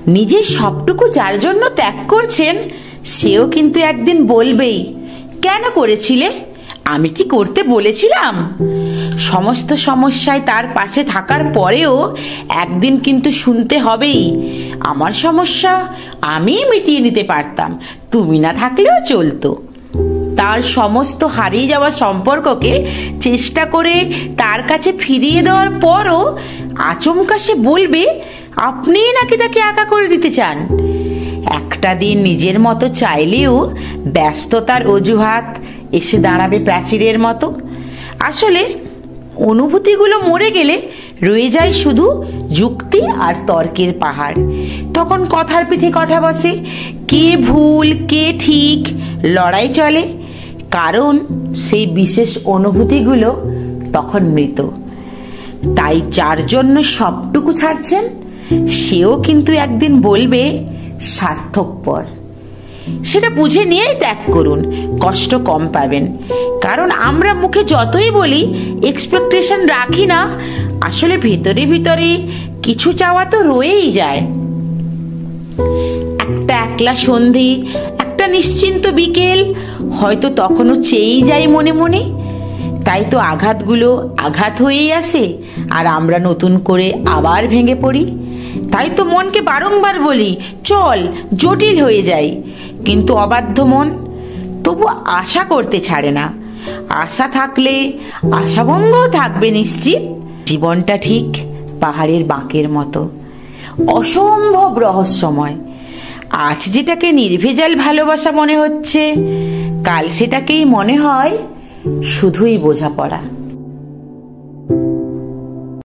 নিজের সবটুকু যার জন্য ত্যাগ করছেন সেও কিন্তু একদিন বলবেই, কেন করেছিলে? আমি কি করতে বলেছিলাম? সমস্ত সমস্যায় তার পাশে থাকার পরেও একদিন কিন্তু শুনতে হবেই, আমার সমস্যা আমি মিটিয়ে নিতে পারতাম, তুমি না থাকলেও চলতো। তার সমস্ত হারিয়ে যাওয়া সম্পর্ককে চেষ্টা করে তার কাছে ফিরিয়ে দেওয়ার পরও আচমকা সে বলবে আপনিই নাকি তাকে একা করে দিতে চান। একটা দিন নিজের মতো চাইলেও ব্যস্ততার অজুহাত এসে দাঁড়াবে প্রাচীরের মতো। আসলে অনুভূতিগুলো মরে গেলে রয়ে যায় শুধু যুক্তি আর তর্কের পাহাড়। তখন কথার পিঠে কথা বসে, কে ভুল কে ঠিক লড়াই চলে, কারণ সেই বিশেষ অনুভূতিগুলো তখন মৃত। তাই যার জন্য সবটুকু ছাড়ছেন সেও কিন্তু একদিন বলবে স্বার্থপর। সেটা বুঝে নিয়েই ত্যাগ করুন, কষ্ট কম পাবেন। কারণ আমরা মুখে যতই বলি এক্সপেকটেশন রাখি না, আসলে ভিতরে ভিতরে কিছু চাওয়া তো রয়েই যায়। একটা একলা সন্ধি, একটা নিশ্চিন্ত বিকেল, হয়তো তখনও চেয়েই যাই মনে মনে। তাই তো আঘাতগুলো আঘাত হয়েই আসে আর আমরা নতুন করে আবার ভেঙে পড়ি। তাই তো মনকে বারংবার বলি চল, জটিল হয়ে যাই, কিন্তু অবাধ্য মন তবু আশা করতে ছাড়ে না। আশা থাকলে আশাভঙ্গও থাকবে নিশ্চিত। জীবনটা ঠিক পাহাড়ের বাঁকের মতো, অসম্ভব রহস্যময়। আজ যেটাকে নির্ভেজাল ভালোবাসা মনে হচ্ছে, কাল সেটাকেই মনে হয় শুধুই বোঝাপড়া।